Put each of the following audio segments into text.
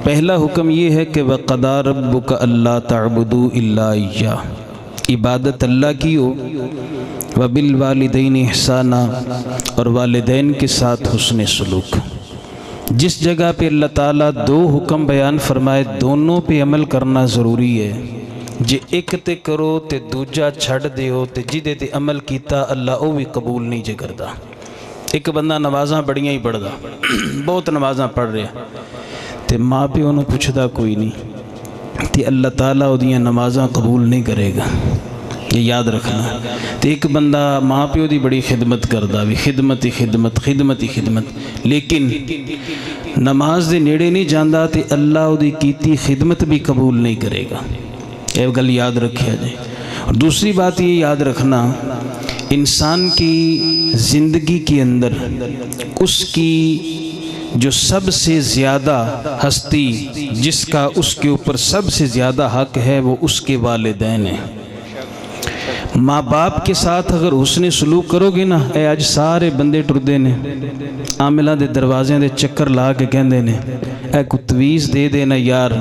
पहला हुक्म ये है कि वक़दा रब्बुका अल्ला तअबुदू इल्ला इय्याह, इबादत अल्लाह की हो। व बिल वालिदैन इहसाना, और वालिदैन के साथ हुस्न सलूक। जिस जगह पे अल्लाह ताला दो हुक्म बयान फरमाए, दोनों पे अमल करना ज़रूरी है। जे एक ते करो ते दूजा छड़ दिओ, ते जिदे ते अमल कीता अल्लाह वो भी कबूल नहीं जे करदा। एक बंदा नमाज़ां बड़ियां ही पढ़दा, बहुत नमाज़ां पढ़ रहा, ते माँ प्यो नूं पुछदा कोई नहीं, ते अल्लाह ताला उहदियां नमाज़ां कबूल नहीं करेगा, ये याद रखना। तो एक बंदा माँ प्यो की बड़ी खिदमत करता, भी खिदमत ही खिदमत, खिदमत ही खिदमत, लेकिन नमाज के नेड़े नहीं जाता, तो अल्लाह उहदी कीती खिदमत भी कबूल नहीं करेगा। यह गल याद रखिया जाए। और दूसरी बात ये याद रखना, इंसान की ज़िंदगी के अंदर उसकी जो सबसे ज़्यादा हस्ती, जिसका उसके ऊपर सबसे ज़्यादा हक है, वो उसके वालिदैन हैं। माँ बाप के साथ अगर हुस्न सलूक करोगे ना, ए अज सारे बंदे टुरदे ने, आमिलों के दरवाज़ियां दे चक्कर ला के कहते ने ए को तवीज़ दे देना यार,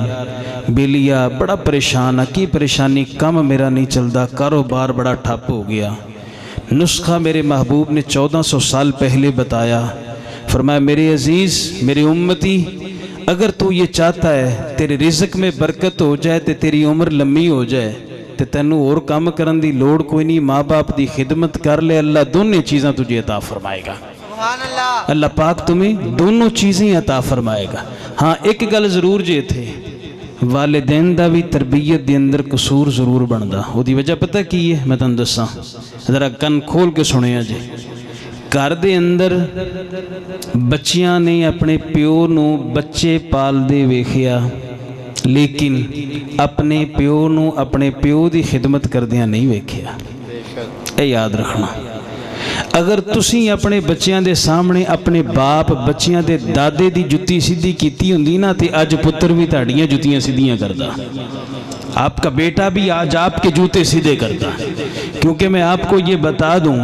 बेलिया बड़ा परेशान आ, की परेशानी, कम मेरा नहीं चलता, कारोबार बड़ा ठप हो गया। नुस्खा मेरे महबूब ने 1400 साल पहले बताया, फरमाया मेरे अजीज़, मेरे उम्मती, अगर तू ये चाहता है तेरे रिज़्क में बरकत हो जाए, तो तेरी उम्र लम्मी हो जाए, तो तैनू और काम करन दी लोड़ कोई नहीं, माँ बाप की खिदमत कर ले, अल्लाह दोनों चीज़ां तुझे अता फरमाएगा। अल्लाह पाक तुम्हें दोनों चीज़ें अता फरमाएगा। हाँ, एक गल जरूर जे थे, वालिदैन दा भी तरबियत के अंदर कसूर जरूर बनता। उसकी वजह पता की है, मैं तुहानू दसां, जरा कन खोल के सुनिया जे। घर दे अंदर बच्चियां ने अपने प्यो नू बच्चे पालदे वेखिया, लेकिन अपने प्यो नू अपने प्यो की खिदमत करदियां नहीं वेखिया। ये याद रखना। अगर तुसी अपने बच्चों के सामने अपने बाप बच्चों के दादे की जुत्ती सीधी की होंदी ना, तो अज पुत्र भी तुहाड़ियां जुत्तियां सीधियां करता, आपका बेटा भी आज आपके जूते सीधे करता। क्योंकि मैं आपको ये बता दूं,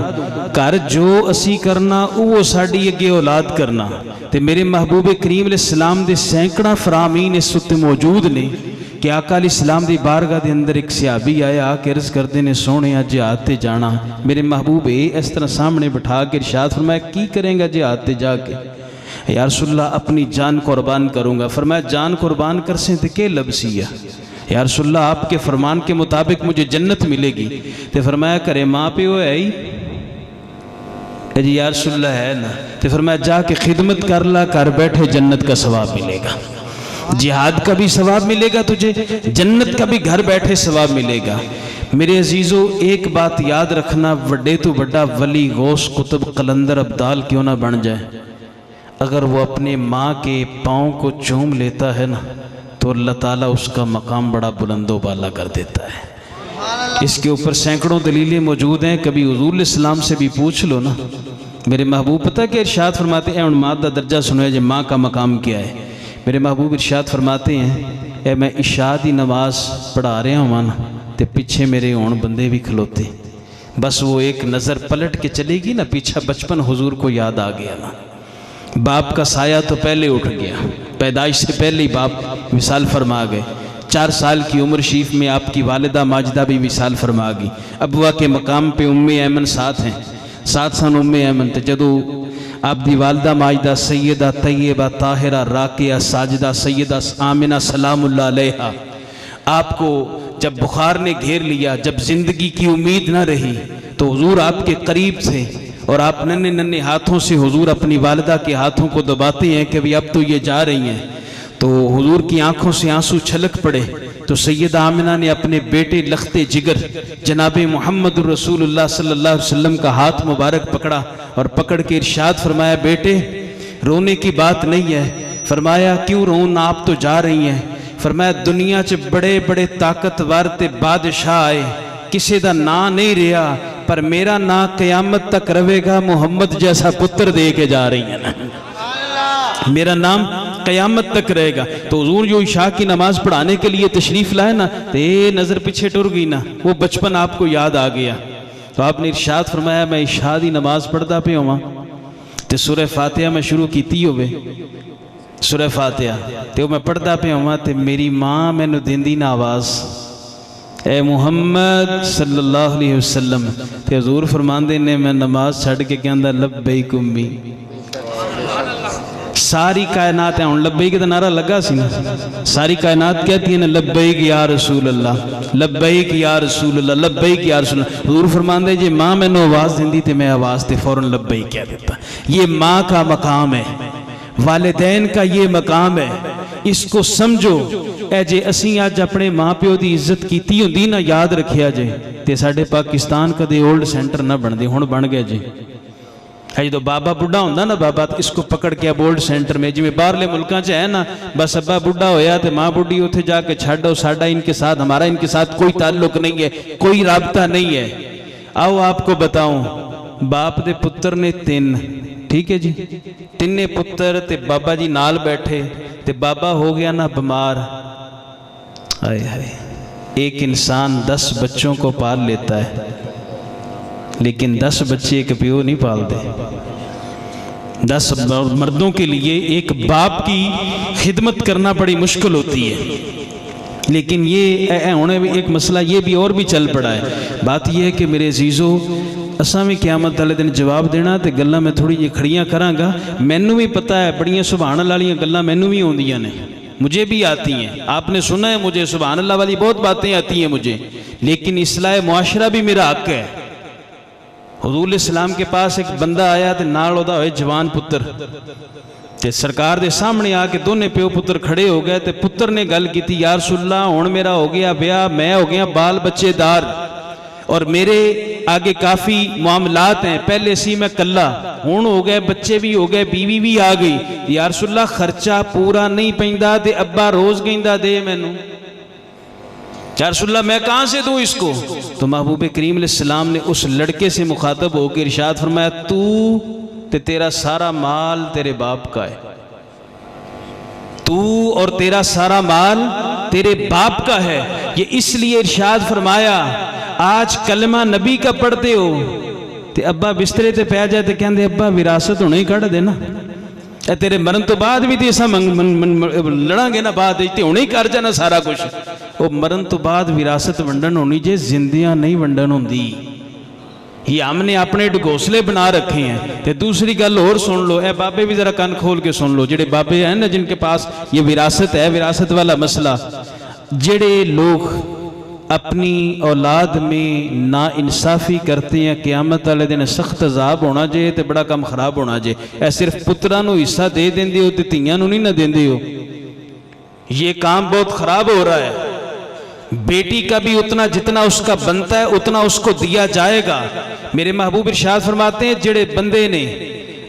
घर जो असी करना वो साड़ी अगे औलाद करना। तो मेरे महबूब करीम अलैहिस्सलाम दे सैकड़ा फरामीन इस उत्ते मौजूद ने कि आका अलैहिस्सलाम दी बारगाह दे अंदर एक सहाबी आया, आके अर्ज करते ने, सोने जिहाद ते जाना। मेरे महबूब इस तरह सामने बिठा के इरशाद फरमाया, की करेंगे जिहाद ते जाके? या रसूलल्लाह अपनी जान कुर्बान करूँगा। फरमाया जान कुर्बान कर से तो के लबसी है? या रसूलल्लाह आपके फरमान के मुताबिक मुझे जन्नत मिलेगी। तो फरमाया करे माँ प्यो है ही जी? या रसूलल्लाह है ना। तो फरमाया जाके खिदमत कर ला, कर बैठे जन्नत का सवाब मिलेगा, जिहाद का भी सवाब मिलेगा तुझे, जन्नत का भी घर बैठे सवाब मिलेगा। मेरे अजीज़ों, एक बात याद रखना, वड्डे तो बड़ा वली गौस कुतुब कलंदर अब्दाल क्यों ना बन जाए, अगर वो अपने माँ के पाँव को चूम लेता है ना, तो अल्लाह ताला उसका मकाम बड़ा बुलंदो बाला कर देता है। इसके ऊपर सैकड़ों दलीलें मौजूद हैं, कभी हुज़ूर इस्लाम से भी पूछ लो ना। मेरे महबूब पता कि इरशाद फरमाते हैं, माँ का दर्जा सुनो जी, माँ का मकाम क्या है। मेरे महबूब इरशाद फरमाते हैं, ए मैं इशा की नमाज पढ़ा रहा हूँ ना, तो पीछे मेरे होन बंदे भी खलोते, बस वो एक नज़र पलट के चलेगी ना, पीछा बचपन हुजूर को याद आ गया ना। बाप का साया तो पहले उठ गया, पैदाइश से पहले ही बाप विसाल फरमा गए। 4 साल की उम्र शरीफ में आपकी वालिदा माजिदा भी विसाल फरमा गई। अबुआ के मकाम पे उम्मे ऐमन साथ हैं, साथ सन उम्मे ऐमन। तो जदों आपकी वालिदा माजिदा सैयदा तैयबा ताहिरा राकिया साजिदा सैयदा आमिना सलामुल्लाह अलैहा, आपको जब बुखार ने घेर लिया, जब जिंदगी की उम्मीद न रही, तो हुजूर आपके करीब थे और आप नन्हे नन्हे हाथों से हुजूर अपनी वालिदा के हाथों को दबाते हैं कि भाई अब तो ये जा रही हैं। तो हुजूर की आंखों से आंसू छलक पड़े, तो सैयदा आमिना ने अपने बेटे लख्ते जिगर जनाब मोहम्मद रसूलुल्लाह सल्लल्लाहु अलैहि वसल्लम का हाथ मुबारक पकड़ा और पकड़ के इरशाद फरमाया, बेटे रोने की बात नहीं है। फरमाया क्यों रो, ना आप तो जा रही हैं। फरमाया दुनिया च बड़े बड़े ताकतवर ते बादशाह आए, किसी का ना नहीं रहा, पर मेरा ना कयामत तक रहेगा, मोहम्मद जैसा पुत्र दे के जा रही है ना, मेरा नाम कयामत तक रहेगा। तो हुजूर जो इशा की नमाज पढ़ाने के लिए तशरीफ लाए ना, तो ये नज़र पीछे टुर गई ना, वो बचपन आपको याद आ गया। तो आपने इरशाद फरमाया मैं इशा की नमाज पढ़ता पे होवां ते सूरह फातिहा में शुरू की होवे, सूरह फातिहा तो मैं पढ़ता पे हुआ तो मेरी माँ मैनू देंदी ना आवाज़, ए मुहम्मद सल्लल्लाहु अलैहि वसल्लम। तो हजूर फरमांदे ने मैं नमाज छड़ के कहंदा लब्बैक उम्मी। सारी कायनात हुण लब्बैक दा नारा लगा सी ना, सारी कायनात कहती है ना लब्बैक या रसूल अल्लाह, लब्बैक या रसूल अल्लाह, लब्बैक या रसूल अल्लाह। हजूर फरमांदे जे माँ मैनू आवाज़ देंदी तो मैं आवाज़ ते फ़ौरन लब्बैक कह देता। ये माँ का मकाम है, वालिदैन का ये मकाम है, इसको समझो। ए जे असी अज अपने माँ प्यो की इज्जत की होंदी ना, याद रखिया जे तो साडे पाकिस्तान कदे ओल्ड सेंटर ना बनते, हुण बन गया जी। है जो बाबा बुढ़ा होंदा ना, बाबा तो इसको पकड़ के ओल्ड सेंटर में, जिमें बाहरले मुल्कों च है ना, बस अब्बा बुढ़ा होया तो माँ बुढ़ी उत्थे जाके छड्डो, साडा इनके साथ, हमारा इनके साथ कोई ताल्लुक नहीं है, कोई राबता नहीं है। आओ आपको बताऊं, बाप दे पुत्र ने 3, ठीक है जी, तिन्ने पुत्र ते बाबा जी नाल बैठे ते बाबा हो गया ना बीमार। हाय हाय, एक इंसान 10 बच्चों को पाल लेता है, लेकिन 10 बच्चे एक प्यो नहीं पालते। 10 मर्दों के लिए एक बाप की खिदमत करना बड़ी मुश्किल होती है। लेकिन ये होने भी एक मसला ये भी और भी चल पड़ा है। बात यह है कि मेरे अजीज़ों, असा भी क़यामत वाले दिन जवाब देना, तो गल्लां मैं थोड़ी जी खड़ियां करांगा। मैनू भी पता है बड़ियां सुभान अल्लाह वालियां गल्लां मैनू भी आउंदियां ने, मुझे भी आती हैं। आपने सुना है मुझे सुभान अल्लाह वाली बहुत बातें आती हैं मुझे, लेकिन इस्लाह मुआशरा भी मेरा हक है। हुजूर इस्लाम के पास एक बंदा आया तो नाल ओदा होए जवान पुत्र, ते सरकार दे सामने आके दोने प्यो पुत्र खड़े हो गए। तो पुत्र ने गल की, या रसूलल्लाह हुण मेरा हो गया ब्याह, मैं हो गया बाल बच्चेदार और मेरे आगे काफ़ी मामलात हैं। पहले सी मैं कल्ला, हुण हो गए बच्चे भी हो गए, बीवी भी आ गई। या रसूलल्लाह खर्चा पूरा नहीं पैंदा ते अब्बा रोज़ कहंदा दे मैनू। या रसूलल्लाह मैं कहाँ से दूँ इसको? तो महबूब करीम अलैहिस्सलाम ने उस लड़के से मुखातब होकर इरशाद फरमाया, तू ते तेरा सारा माल तेरे बाप का है, तू और तेरा सारा माल तेरे बाप का है। ये इसलिए इरशाद फरमाया, आज कलमा नबी का पढ़ते हो तो अब्बा बिस्तरे ते पै जाए तो कहते अब्बा विरासत होने ही कढ़ देना, तेरे मरन तो बाद भी तो ऐसा लड़ांगे ना, बाद होने ही कर जाना सारा कुछ। वो मरन तो बाद विरासत वंडन होनी जे, जिंदियां नहीं वंडन होंदी। ये हमने अपने ढगोसले बना रखे हैं। तो दूसरी गल और सुन लो, ए बाबे भी जरा कान खोल के सुन लो, जेडे बाबे हैं ना जिनके पास ये विरासत है, विरासत वाला मसला, जेडे लोग अपनी औलाद में ना इंसाफी करते हैं, क़यामत वाले दिन सख्त अजाब होना जे तो बड़ा काम खराब होना जे। ऐ सिर्फ पुत्रां नूं हिस्सा दे देंदे हो तो धीआं नूं नहीं ना देंदे हो, ये काम बहुत खराब हो रहा है। बेटी का भी उतना जितना उसका बनता है उतना उसको दिया जाएगा। मेरे महबूब इरशाद फरमाते हैं, जेड़े बंदे ने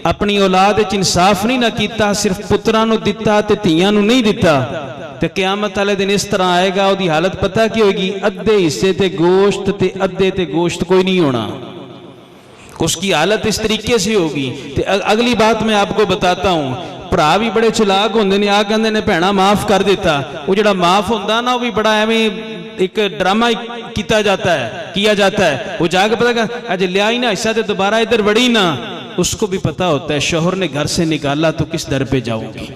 अपनी औलाद च इंसाफ नहीं ना कीता, सिर्फ पुत्रां नूं दिता ते धीआं नूं नहीं दिता, तो क़यामत वाले दिन इस तरह आएगा, उसकी हालत पता की होगी, अद्धे हिस्से ते गोश्त ते अद्धे ते गोश्त कोई नहीं होना। उसकी हालत इस तरीके से होगी। तो अगली बात मैं आपको बताता हूँ, भरा भी बड़े चलाक होंदे ने, आ कहंदे ने भैणा माफ कर देता। वो जो माफ होंदा ना, वो भी बड़ा एवें एक ड्रामा किया जाता है। वो जाके पता अज लिया ही ना हिस्सा तो दोबारा इधर बढ़ी ना, उसको भी पता होता है शोहर ने घर से निकाला तो किस दर पे जाऊंगी,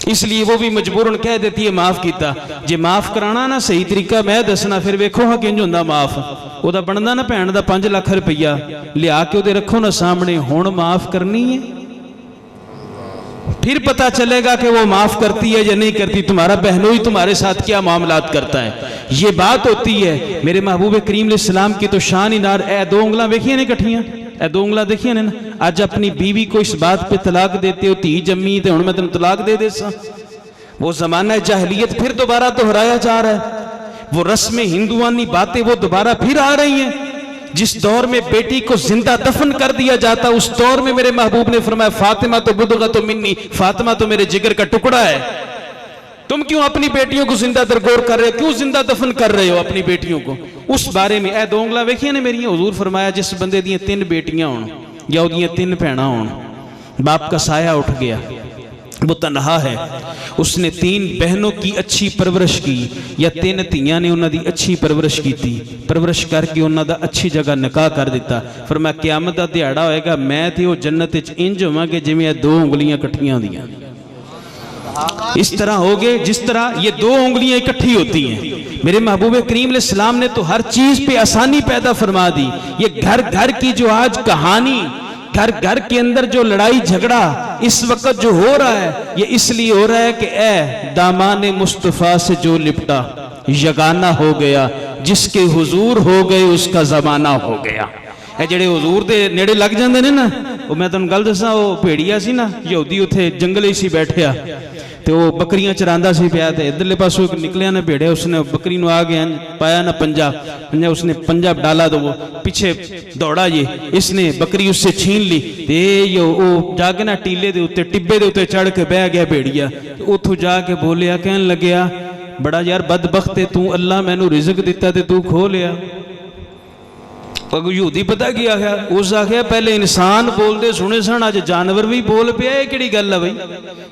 इसलिए वो भी मजबूरन कह देती है माफ किया। जे माफ कराना ना सही तरीका मैं दसना, फिर वेखो हाँ किंज होंदा माफ। ओदा बनदा ना भैन दा 5 लाख रुपया लिया के ओदे रखो ना सामने, हुण माफ करनी है, फिर पता चलेगा कि वो माफ करती है या नहीं करती, तुम्हारा बहनोई तुम्हारे साथ क्या मामलात करता है, ये बात होती है। मेरे महबूब करीम अलैहिस्सलाम की तो शान ही नार। ए 2 उंगलां वेखियां ने इकट्ठियां, ए 2 उंगलां देखियां ने ना। अज अपनी बीवी को इस बात पे तलाक देते हो, धी जम्मी तो हुण मैं तेन तलाक दे देसा। वो जमाना जाहिलियत फिर दोबारा दोहराया जा रहा है, वो रस्में हिंदुआनी बातें वो दोबारा फिर आ रही हैं। जिस दौर में बेटी को जिंदा दफन कर दिया जाता, उस दौर में मेरे महबूब ने फरमाया, फातिमा तो बुदगा तो मिन्नी, फातिमा तो मेरे जिगर का टुकड़ा है। तुम क्यों अपनी बेटियों को जिंदा दरगोर कर रहे हो, क्यों जिंदा दफन कर रहे हो अपनी बेटियों को? उस बारे में ए 2 उंगलां वेखियां ने मेरियां, हुजूर फरमाया जिस बंदे दी 3 बेटियां होण या उहदियां 3 भैणां होण, बाप का साया उठ गया, वो तनहा है, उसने 3 बहनों की अच्छी परवरिश की या 3 धीआं ने उन्हां दी अच्छी परवरिश की, परवरिश करके उन्हां दा अच्छी जगह निकाह कर दिता। फिर मैं क़यामत दा दिहाड़ा होएगा, मैं ते वो जन्नत विच इंज होवांगे जिवें 2 उंगलियां इकट्ठियां होंदियां। इस तरह हो गए जिस तरह ये दो उंगलियां इकट्ठी होती हैं। मेरे महबूब करीम अलैहिस्सलाम ने तो हर चीज पे आसानी पैदा फरमा दी। ये घर घर की जो आज कहानी, घर घर के अंदर जो लड़ाई झगड़ा इस वक्त जो हो रहा है, ये इसलिए हो रहा है कि ए दामाने मुस्तफ़ा से जो लिपटा यगाना हो गया, जिसके हुजूर हो गए उसका जमाना हो गया। ਜਿਹੜੇ ਹਜ਼ੂਰ ਦੇ ਨੇੜੇ ਲੱਗ ਜਾਂਦੇ ਨੇ ਨਾ, ਉਹ ਮੈਂ ਤੁਹਾਨੂੰ ਗੱਲ ਦੱਸਾਂ, ਉਹ ਭੇੜੀਆ ਸੀ ਨਾ ਯਹੂਦੀ, ਉੱਥੇ ਜੰਗਲ ਹੀ ਸੀ ਬੈਠਿਆ ਤੇ ਉਹ ਬੱਕਰੀਆਂ ਚਰਾਂਦਾ ਸੀ ਪਿਆ ਤੇ ਇਧਰਲੇ ਪਾਸੋਂ ਇੱਕ ਨਿਕਲਿਆ ਨਾ ਭੇੜਿਆ, उसने बकरी ਨੂੰ आ गया पाया ना पंजा पंजा, उसने पंजा डाला तो वो पीछे दौड़ा, ये इसने बकरी उससे छीन ली ते ये वो जाके ना टीले दे उत्ते टिब्बे दे उत्ते चढ़ के बह गया भेड़िया। उथों जाके बोलिया, कहन लग्या बड़ा यार बदबख्त है तू, अल्लाह मैनू रिज़्क दिता ते तू खो लिया। यहूदी पता की आख्या, उस आख्या पहले इंसान बोलते सुने सन, अज जानवर भी बोल पे, केड़ी गल है भाई,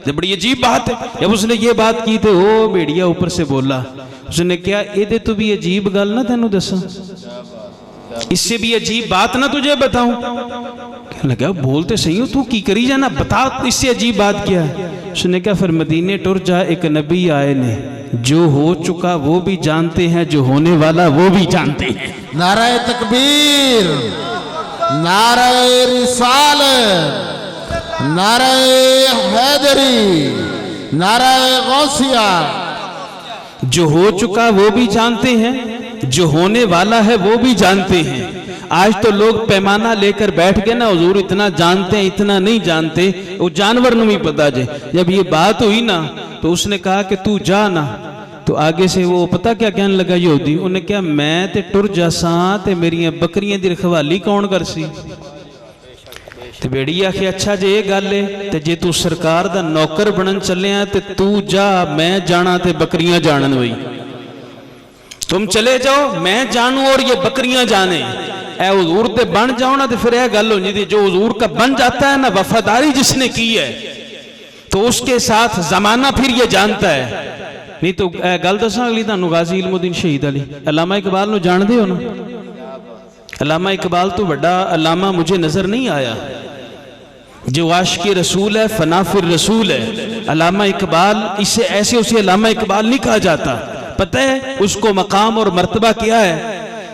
तो बड़ी अजीब बात है। जब उसने ये बात की तो वो भेड़िया ऊपर से बोला, उसने क्या ये तो भी अजीब गल ना तेनू दसा, इससे भी अजीब बात ना तुझे बताऊं। कहने लगा बोलते सही हो, तू की करी जाना, बता इससे अजीब बात क्या है। उसने क्या, फिर मदीने टुर जा, एक नबी आए ने, जो हो चुका वो भी जानते हैं, जो होने वाला वो भी जानते हैं। नाराए तकबीर, नाराए रिसालत, नाराए हैदरी, नाराए गौसिया। जो हो चुका वो भी जानते हैं, जो होने वाला है वो भी जानते हैं। आज तो लोग पैमाना लेकर बैठ गए ना, हुजूर इतना जानते हैं इतना नहीं जानते, वो जानवर ਨੂੰ भी पता जे। जब ये बात हुई ना तो उसने कहा कि तू जा ना, तो आगे से वो पता क्या कहने लगा यहूदी, उन्हें क्या मैं ते टुर जासा ते मेरिया बकरियां दी रखवाली कौन कर सी। ते बेड़ी आखे अच्छा जे ये गल है, ते जे तू सरकार दा नौकर बनन चलिया ते तू जा, मैं जाना ते बकरियां जानन, वही तुम चले जाओ मैं जानू और ये बकरियां जाने। ए हुजूर ते बन जाओ ना, तो फिर यह गल हो जाती, जो हुजूर का बन जाता है ना, वफादारी जिसने की है तो उसके साथ जमाना फिर ये जानता है। नहीं तो गल दसा अगली तुहानू, गाजी इल्मुद्दीन शहीद अली अलामा इकबाल नू जानदे हो ना। अलामा इकबाल तो बड़ा अलामा मुझे नजर नहीं आया, जो आशिक़ रसूल है, फना फिर रसूल है। अलामा इकबाल, इससे ऐसे उसे अलामा इकबाल नहीं कहा जाता। पता है उसको मकाम और मर्तबा क्या है।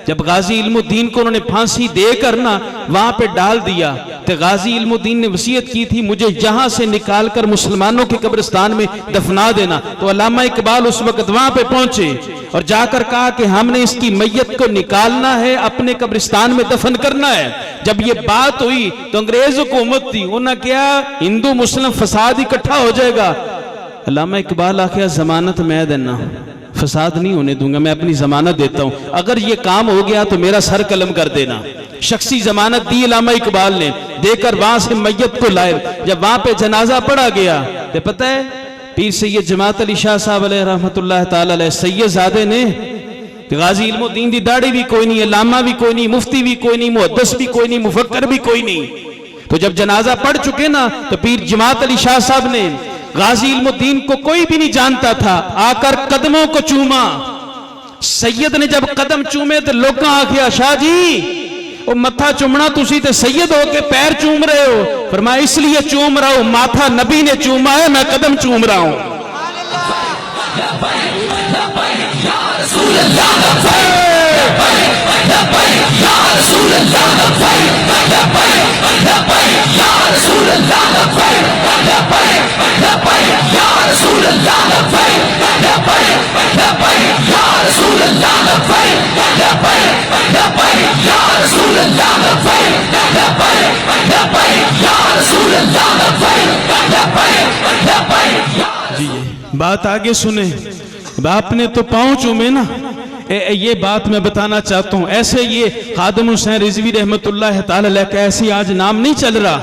जब गाजी इल्मुद्दीन को उन्होंने फांसी देकर ना वहां पे डाल दिया, तो गाजी इल्मुद्दीन ने वसीयत की थी मुझे यहां से निकालकर मुसलमानों के कब्रिस्तान में दफना देना। तो अल्लामा इकबाल उस वक्त वहां पे पहुंचे और जाकर कहा कि हमने इसकी मैयत को निकालना है, अपने कब्रिस्तान में दफन करना है। जब ये बात हुई तो अंग्रेज हुकूमत थी, उन्होंने क्या हिंदू मुस्लिम फसाद इकट्ठा हो जाएगा। अल्लामा इकबाल आखिया जमानत मैं देना, फसाद नहीं होने दूंगा, मैं अपनी जमानत देता हूं, अगर ये काम हो गया तो मेरा सर कलम कर देना। शख्सी जमानत दी अल्लामा इकबाल ने, देकर वहां से मैयत को लाए। जब वहां पे जनाजा पढ़ा गया तो पता है पीर सैयद जमात अली शाह साहब अलैहि रहमतुल्लाह ताला अलैहि सैयदजादे ने, गाजी इल्मुद्दीन दी दाढ़ी भी कोई नहीं, अल्लामा भी कोई नहीं, मुफ्ती भी कोई नहीं, मुहद्दिस भी कोई नहीं, मुफक्कर भी कोई नहीं। तो जब जनाजा पढ़ चुके ना तो पीर जमात अली शाह साहब ने, गाजी इल्मुद्दीन को कोई भी नहीं जानता था, आकर कदमों को चूमा। सैयद ने जब कदम चूमे तो लोग आखिया शाह जी वो मत्था चूमना, तुसी ते सैयद हो के पैर चूम रहे हो। फरमाया इसलिए चूम रहा हूं, माथा नबी ने चूमा है, मैं कदम चूम रहा हूं। बात आगे सुने, आपने तो पांव चूमे ना, ये बात मैं बताना चाहता हूं। ऐसे ये खादिम हुसैन रिजवी रहमतुल्लाह ताला अलैह का ऐसी आज नाम नहीं चल रहा।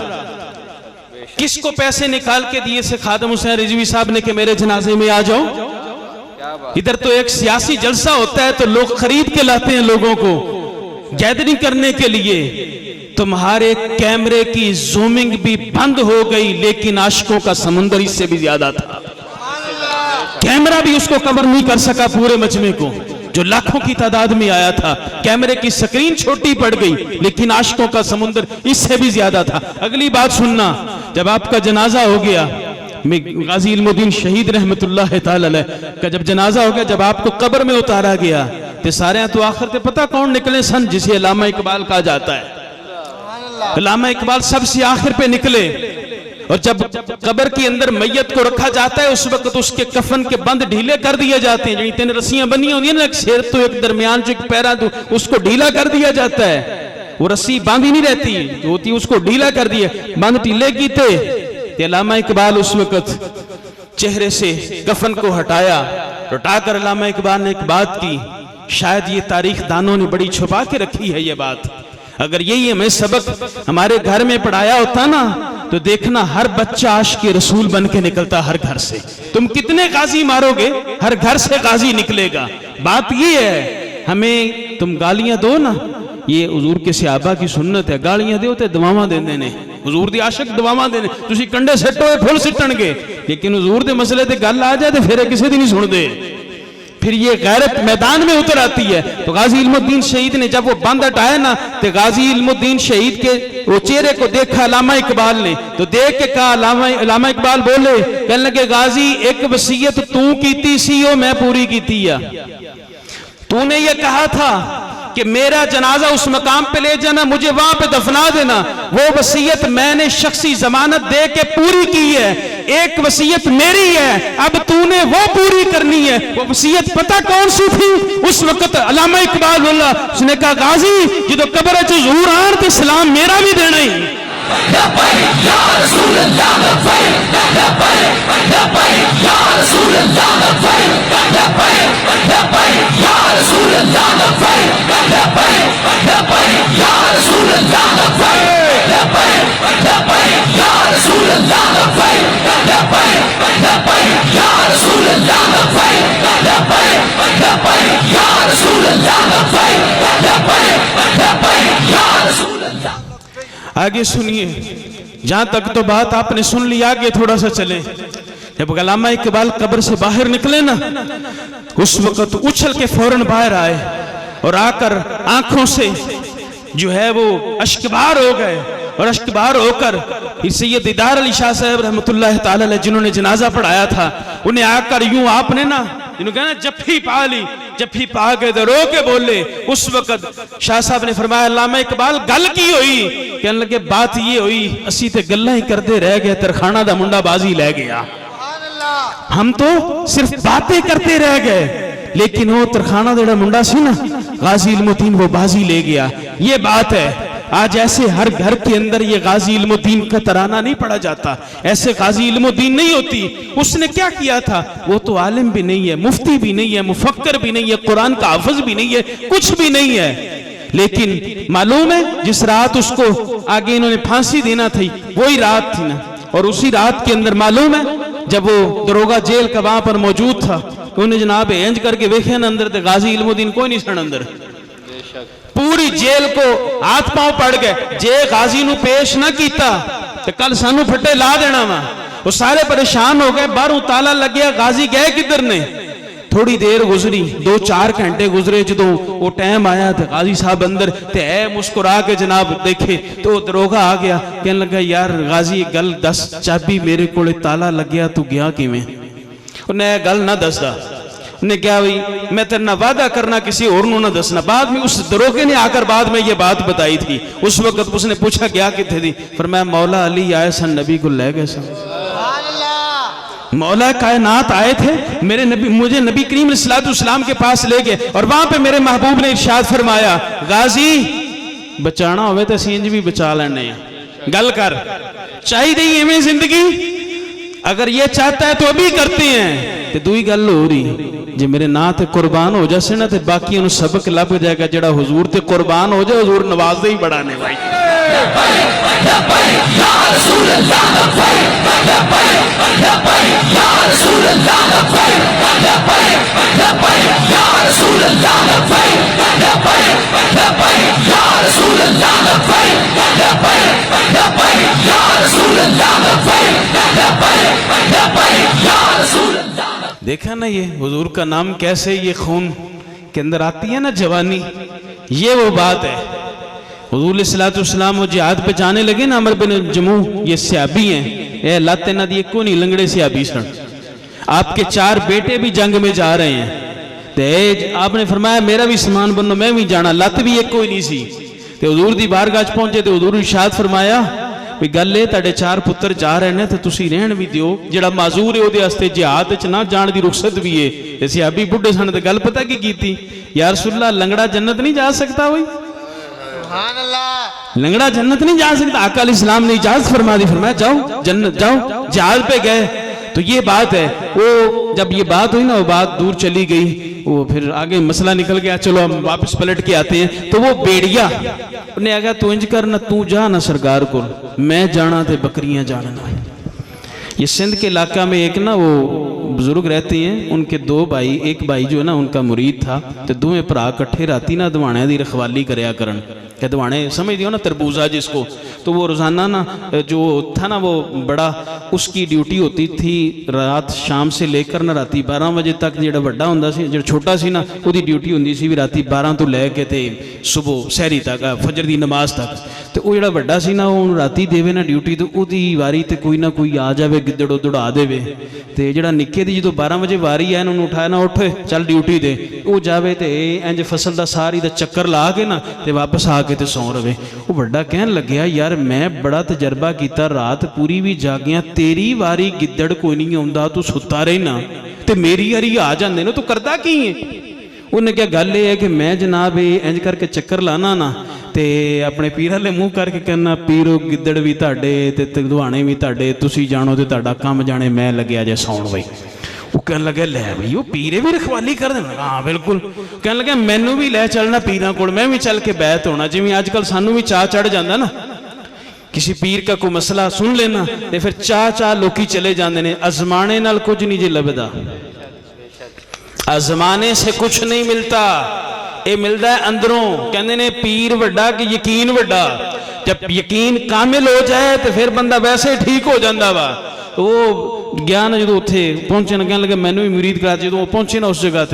किसको पैसे निकाल के दिए से खादिम हुसैन रिजवी साहब ने कि मेरे जनाजे में आ जाओ। इधर तो एक सियासी जलसा होता है तो लोग खरीद के लाते हैं लोगों को गैदरिंग करने के लिए। तुम्हारे कैमरे की जूमिंग भी बंद हो गई, लेकिन आशिकों का समुंदर इससे भी ज्यादा था। कैमरा भी उसको कवर नहीं कर सका, पूरे मजमे को जो लाखों की तादाद में आया था। कैमरे की स्क्रीन छोटी पड़ गई, लेकिन आशिकों का समुंदर इससे भी ज्यादा था। अगली बात सुनना, जब आपका जनाजा हो गया गाजी इल्मुद्दीन शहीद रहमतुल्लाह तआला अलैह का जब जनाजा हो गया, जब आपको कब्र में उतारा गया तो सारे तो आखिर ते पता कौन निकले सन, जिसे अल्लामा इकबाल कहा जाता है। अल्लामा इकबाल सबसे आखिर पे निकले और जब कब्र के अंदर मैयत को रखा जाता है उस वक्त उसके कफन के बंद ढीले कर दिए जाते हैं। जी 3 रस्सियां बनी होती है ना, एक शेर तो एक दरमियान जो एक पैरा तो उसको ढीला कर दिया जाता है। वो रस्सी बांधी नहीं रहती होती, उसको ढीला कर दिया, बंद ढीले की थे। अल्लामा इकबाल उस वक्त चेहरे से कफन को हटाया, हटाकर अल्लामा इकबाल ने एक बात की, शायद ये तारीख दानों ने बड़ी छुपा के रखी है ये बात। अगर यही हमें सबक हमारे घर में पढ़ाया होता ना तो देखना हर बच्चा आशिक़ रसूल बन के निकलता हर घर से। तुम कितने गाजी मारोगे, हर घर से गाजी निकलेगा। बात ये है, हमें तुम गालियां दो ना, ये हुजूर के सहाबा की सुन्नत है, गालियां दो ते दुआवां देंदे ने। हुजूर दी आशिक दुआवां देने, तुसी कंडे सट्टो फुल सिटणगे, लेकिन हुजूर दे मसले ते गल आ जाए तो फिर किसी दी नहीं सुनदे। फिर ये गैरत मैदान में उतर आती है। तो गाजी इल्मुद्दीन शहीद ने जब वो बंद हटाया ना तो गाजी इल्मुद्दीन शहीद के वो चेहरे को देखा अल्लामा इकबाल ने, तो देख के कहा, अल्लामा इकबाल बोले, कहने लगे गाजी एक वसीयत तू कीती सी ओ मैं पूरी कीती है। तूने ये कहा था कि मेरा जनाजा उस मकाम पे ले जाना, मुझे वहां पे दफना देना, वो वसीयत मैंने शख्सी जमानत दे के पूरी की है। एक वसीयत मेरी है, अब तूने वो पूरी करनी है। वो वसीयत पता कौन सी थी उस वक्त? अल्लामा इकबाल बोला, उसने कहा गाजी जो कब्र च ज़रूर आन ते सलाम मेरा भी देना ही। आगे सुनिए, जहां तक तो बात आपने सुन ली, आगे थोड़ा सा चले। जब अल्लामा इकबाल कब्र से बाहर निकले ना उस वक्त उछल के फौरन बाहर आए और आकर आंखों से जो है वो अश्कबार हो गए। और अश्कबार होकर सैयद दीदार अली शाह साहब रहमतुल्लाह तआला अलैह जिन्होंने जनाजा पढ़ाया था, उन्हें आकर यूं आपने ना जिन्होंने कहा जफ्फी पा ली, जफ्फी पा के तो रो के बोले। उस वक्त शाह साहब ने फरमाया, अल्लामा इकबाल गल की हुई? कहने लगे बात ये हुई, असी ते गल्लां ही करते रह गए, तरखाना दा मुंडा बाजी ले गया। हम तो सिर्फ बातें करते रह गए, लेकिन वो तरखाना दा मुंडा सी ना गाजी इल्मुद्दीन वो बाजी ले गया। ये बात है। आज ऐसे हर घर के अंदर ये गाजी इल्मुद्दीन का तराना नहीं पढ़ा जाता, ऐसे गाजी इल्मुद्दीन नहीं होती। उसने क्या किया था? वो तो आलिम भी नहीं है, मुफ्ती भी नहीं है, मुफक्कर भी नहीं है, कुरान का हाफिज भी नहीं है, कुछ भी नहीं है, लेकिन मालूम है जिस रात उसको आगे इन्होंने फांसी देना थी वही रात थी ना। और उसी रात के अंदर मालूम है जब वो दरोगा जेल का वहां पर मौजूद था, उन्हें जनाब इंज करके वेखे ना अंदर तो गाजी इल्मुद्दीन कोई नहीं सन अंदर। पूरी जेल को हाथ पांव पड़ गए, जे गाजी नू पेश ना किया तो कल सानू फट्टे ला देना वा। वो सारे परेशान हो गए, बाहरों ताला लग गया, गाजी गए किधर ने? थोड़ी देर गुजरी, 2-4 घंटे गुजरे, जो वो टाइम आया तो गाजी साहब अंदर ते है मुस्कुरा के जनाब देखे तो दरोगा आ गया। कहने लगा यार गाजी गल दस, चाबी मेरे को ताला लग गया, तू गया किवें? उन्हें गल ना दसदा। उन्हें क्या भाई मैं तेरे ना वादा करना किसी और ना दसना। बाद में उस दरोगे ने आकर बाद में ये बात बताई थी। उस वक्त उसने पूछा गया कितने थी? फरमाया मौला अली आए सन, नबी को ले गए सन। मौला कायनात आए थे, मेरे नबी मुझे नबी करीम सल्लल्लाहु के पास ले गए और वहां पे मेरे महबूब ने इरशाद फरमाया, गाजी बचाना होवे तो सींज भी बचा लेने। गल कर चाहिए इवें जिंदगी, अगर ये चाहता है तो अभी करते हैं। तो दुई गल हो रही, जे मेरे ना ते कुर्बान हो जासे ना तो बाकी सबक लभ जाएगा। जड़ा हुजूर ते कुर्बान हो जाए हुजूर नवाजदे ही बड़ा ने भाई। देखा ना ये हुजूर का नाम कैसे ये खून के अंदर आती है ना जवानी। ये वो बात है। हुजूर सल्लल्लाहु अलैहि वसल्लम वो जिहाद पे जाने लगे ना, अमर बिन जमूह ये सहाबी हैं, ये लत इन्हां दी इक्को नहीं, लंगड़े सियाबी सन। आपके 4 बेटे भी जंग में जा रहे हैं, ते आपने फरमाया मेरा भी समान बनो, मैं भी जाना। लत भी एक कोई नहीं सी। ते हुजूर दी बारगाह च पहुंचे ते हुजूर इरशाद फरमाया भी गल है तुहाडे 4 पुत्र जा रहे ने, ते तुसीं रहन भी दिओ। जिहड़ा माजूर है उहदे वास्ते जिहाद च ना जाण दी रुखसत भी है। ते सियाबी बुढ़े सन ते गल पता की कीती, या रसूलल्लाह लंगड़ा जन्नत नहीं जा सकता? भाई सुभान अल्लाह, लंगड़ा जन्नत नहीं जा सकता? आका अलैहि सलाम ने इजाजत फरमा दी, फरमाया जाओ जन्नत जाओ। जिहाद पे गए तो ये बात है। वो जब ये बात हुई ना, वो बात दूर चली गई, वो फिर आगे मसला निकल गया। चलो हम वापस पलट के आते हैं। तो वो बेड़िया उन्हें आगे तू इंज कर ना, तू जा ना सरकार को, मैं जाना ते बकरियां जानना। ये सिंध के इलाका में एक ना वो बुजुर्ग रहते हैं, उनके 2 भाई, एक भाई जो है ना उनका मुरीद था, तो दोवें भरा इकट्ठे राती ना दवाणिया दी रखवाली करया करन। क्या दवाणे समझ दियो ना, तरबूजा जिसको, तो वो रोज़ाना ना जो था ना वो बड़ा, उसकी ड्यूटी होती थी रात शाम से लेकर ना राती 12 बजे तक। जो बड़ा होंदा सी, जो छोटा सी ना, उसकी ड्यूटी होंदी सी भी राती 12 तो लैके ते सुबह सहरी तक, फजर की नमाज तक। तो वो जो बड़ा सी ना, वो राती देवे ना ड्यूटी, तो उसकी वारी ते कोई ना कोई आ जाए, गिद्दड़ दौड़ा देवे। तो जो निक्के की जो 12 बजे वारी है, उन्होंने उठाया ना, उठ चल ड्यूटी दे, वो जावे तो इंज फसल का सारी का चक्कर ला के ना ते वापस आके ते सौ रवे। वो बड़ा कहन लग्या, यार मैं बड़ा तजर्बा किया, रात पूरी भी जागिया, तेरी वारी गिद्दड़ कोई नहीं आउंदा, तू सुता रहना, ते मेरी वारी आ जांदे ने, तू करदा की है? उन्हें क्या गल है कि मैं जनाब इंज करके चक्कर लाना ना, ते अपने पीर वाले मूँह करके कहना, पीरो गिद्दड़ भी तुहाडे ते दुहाने भी तुहाडे, तुसी जानो ते तुहाडा काम जाने, मैं लग्या जे सौण। बई वो कह लगे लै बई वो पीरे भी रखवाली कर देना? हाँ बिल्कुल। कह लगे मैनू भी लै चलना पीरां कोल, मैं भी चल के बैत होना। जिवें अजकल सानू भी चाह चढ़ जाता ना, किसी पीर का कोई मसला सुन लेना तो फिर चाह लोग चले जाते हैं। अजमाने नाल कुछ नहीं जी लभदा, अजमाने से कुछ नहीं मिलता, ये मिलता है अंदरों। कहते ने पीर वड्डा कि यकीन वड्डा। जब यकीन कामिल हो जाए तो फिर बंदा वैसे ठीक हो जाता वा। वो ज्ञान जो उत्थे पहुंचे ना, कहने लगे मैनू भी मुरीद करा। जो पहुंचे ना उस जगह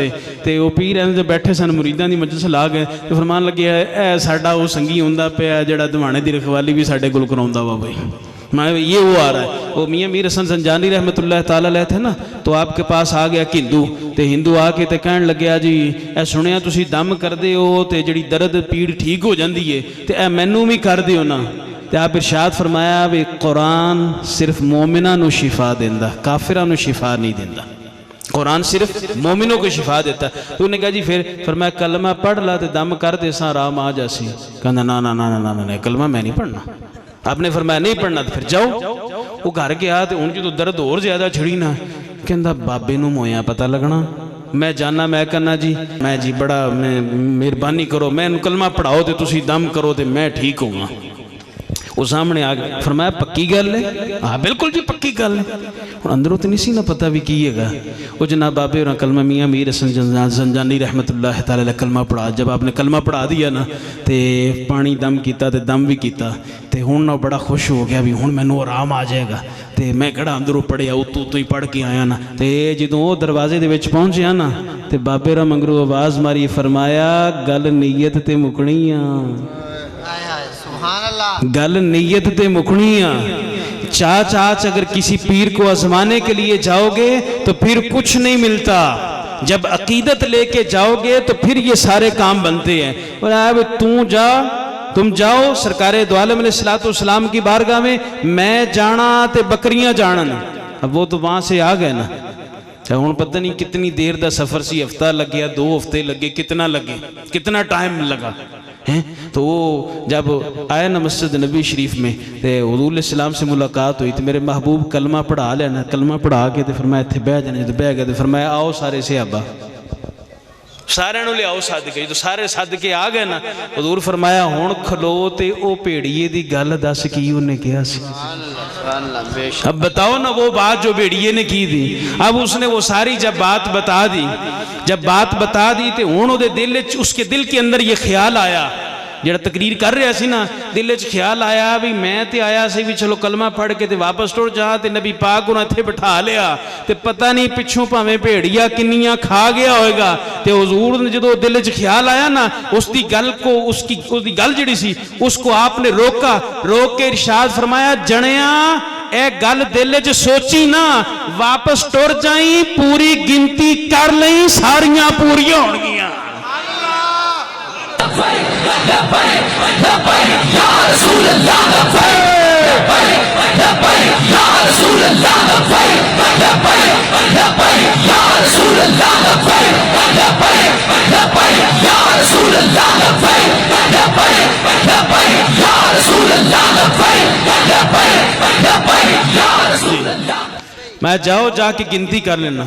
ते वो पीर ऐसे बैठे सन, मुरीदां दी मजलिस ला गए, तो फरमान लगे ए साडा वो संगी हुंदा पिया जिहड़ा दवाणे दी रखवाली भी साडे कोल कराउंदा वा। भाई मैं ये वो आ रहा है। वो मियाँ मीर हसन संजानी रहमतुल्लाह ताला अलैह थे ना, तो आपके पास आ गया हिंदू, तो हिंदू आके तो कहन लग्या जी ए सुनिया तुसी दम करदे हो ते जिहड़ी दर्द पीड़ ठीक हो जाती है, तो ए मैनू भी कर दिओ ना। तो आप इरशाद फरमाया भी कुरान सिर्फ मोमिना नू शिफा देंदा, काफिरां नू शिफा नहीं देंदा। कुरान सिर्फ मोमिनों को शिफा देता। तो उन्हें कहा जी फिर फरमाया कलमा पढ़ ला तो दम कर दे सा आराम आ जासी। कहना ना ना ना ना ना कलमा मैं नहीं पढ़ना। आपने फरमाया नहीं पढ़ना तो फिर जाओ। वो घर गया तो उनकी तो दर्द और ज्यादा छिड़ी ना, कहता बाबे नू मोया पता लगना, मैं जाना, मैं कहना जी मैं जी बड़ा मेहरबानी करो, मैं कलमा पढ़ाओ तो तुसी दम करो तो मैं ठीक होगा। वो सामने आ गया, फरमाया पक्की गल है? हाँ बिल्कुल जी पक्की गल है। हुण अंदरों तो नहीं सी ना पता भी की है। वो जनाब बाबे और कलमा मियाँ मीर हसन संजानी रहमतुल्लाह ताला अलैह कलमा पढ़ा। जब आपने कलमा पढ़ा दिया ना तो पानी दम किया तो दम भी किया, तो हुण ना बड़ा खुश हो गया भी हुण मैनू आराम आ जाएगा। तो मैं कड़ा अंदरों पढ़िया उतों ही पढ़ के आया ना, तो जो वो दरवाजे दे विच पहुंचया ना तो बाबे रा मंगरू आवाज़ मारी, फरमाया गल नीयत ते मुकनी आ, गल नीयत ते मुकनी आ। चाच अगर किसी पीर को आजमाने के लिए जाओगे तो फिर कुछ नहीं मिलता, जब अकीदत लेके जाओगे तो फिर ये सारे काम बनते हैं। और अब तुम जाओ सरकारे दो आलम अलैहिस्सलाम की बारगाह में, मैं जाना ते बकरियां जानन। अब वो तो वहां से आ गए ना, हूँ पता नहीं कितनी देर का सफर सी, हफ्ता लग गया, 2 हफ्ते लगे, कितना टाइम लगा हैं। तो वो जब आया ना मस्जिद नबी शरीफ में, तो हुजूर सलाम से मुलाकात हुई, तो मेरे महबूब कलमा पढ़ा लेना, कलमा पढ़ा के तो फिर मैं इत्थे बह जाने। जब बह गया तो फिर मैं आओ सारे सहाबा सारे लियाओ सद के। तो सारे सद के आ गए ना, हुजूर फरमाया हुण खलो ते ओ भेड़िए दी गल दस की उन्हें कहा सी। अब बताओ ना वो बात जो भेड़िए ने की थी। अब उसने वो सारी जब बात बता दी तो हुण उसके दिल के अंदर ये ख्याल आया ਜਿਹੜਾ ਤਕਰੀਰ ਕਰ ਰਿਹਾ ਸੀ ਨਾ, ਦਿਲ 'ਚ ਖਿਆਲ ਆਇਆ ਵੀ ਮੈਂ ਤੇ ਆਇਆ ਸੀ ਵੀ ਚਲੋ ਕਲਮਾ ਪੜ੍ਹ ਕੇ ਤੇ ਵਾਪਸ ਟੁਰ ਜਾ, ਤੇ ਨਬੀ ਪਾਕ ਨੂੰ ਇੱਥੇ ਬਿਠਾ ਲਿਆ ਤੇ ਪਤਾ ਨਹੀਂ ਪਿੱਛੋਂ ਭਾਵੇਂ ਭੇੜੀਆ ਕਿੰਨੀਆਂ ਖਾ ਗਿਆ ਹੋਏਗਾ, ਤੇ हुजूर ने जो दिल च ख्याल आया ना, उसकी गल को उसकी गल जिहड़ी सी उसको आपने रोक के इरशाद फरमाया, जणिया ए गल दिल च सोची ना, वापस टुर जाई, पूरी गिनती कर लई, सारियां पूरियां होणगियां। मैं जाओ जाके गिनती कर लेना।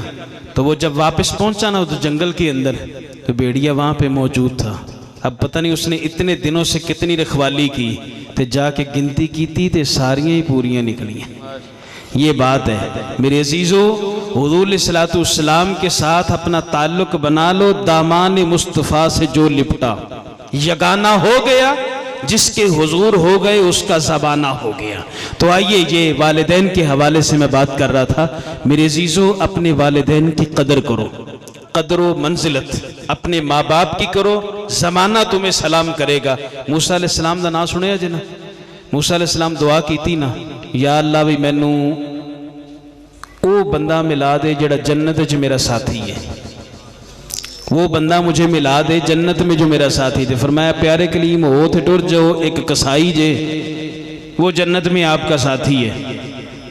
तो वो जब वापस पहुंचा ना उस जंगल के अंदर, तो भेड़िया वहां पे मौजूद था। अब पता नहीं उसने इतने दिनों से कितनी रखवाली की, तो जाके गिनती की थी तो सारियां ही पूरियां निकली। ये बात है मेरे अजीज़ों, हुज़ूर सल्लल्लाहु अलैहि वसल्लम के साथ अपना ताल्लुक बना लो। दामान मुस्तफ़ा से जो लिपटा यगाना हो गया, जिसके हुजूर हो गए उसका ज़बाना हो गया। तो आइए, ये वालिदैन के हवाले से मैं बात कर रहा था। मेरे अजीज़ों, अपने वालिदैन की कदर करो, कदर मंजिलत अपने माँ बाप की करो, ज़माना तुम्हें सलाम करेगा। मूसा अलैहिस्सलाम का नाम सुनिया जी ना? मूसा अलैहिस्सलाम दुआ की थी ना, या अल्लाह भी मैनू वो बंदा मिला दे जिहड़ा जन्नत च मेरा साथी है, वो बंदा मुझे मिला दे जन्नत में जो मेरा साथी थे। फरमाया प्यारे कलीम हो थे टुर जाओ, एक कसाई जे वो जन्नत में आपका साथी है।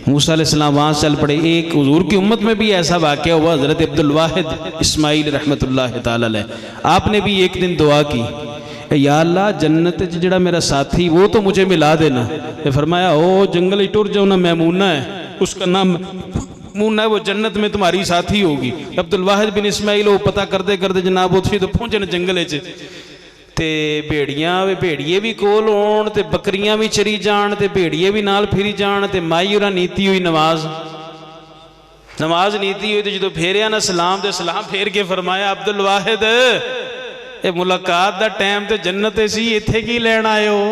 मूसा अलैहिस्सलाम वहाँ चल पड़े। एक हुजूर की उम्मत में भी ऐसा वाक़या हुआ, हज़रत अब्दुल वाहिद इस्माइल रहमतुल्लाह ताला अलैह, आपने भी एक दिन दुआ की, या अल्लाह जन्नत जिहड़ा मेरा साथी वो तो मुझे मिला देना। तो फरमाया ओ जंगल ही टुर जाओ ना, मैमूना है, उसका नाम मूना है, वो जन्नत में तुम्हारी साथी होगी। अब्दुल वाहिद बिन इस्माइल वो पता करते करते जनाब उत्थे तो पहुंचे न जंगल च, ते भेड़िए भी कोल होण, ते बकरियां भी चरी जान, ते भेड़िए भी नाल फिरी जान, ते माई उन्हां नीती हुई नमाज नीती हुई। तो जो फेरिया ना सलाम, ते सलाम फेर के फरमाया अब्दुल वाहिद ये मुलाकात दा टाइम ते जन्नत सी, इत्थे की लैण आए हो?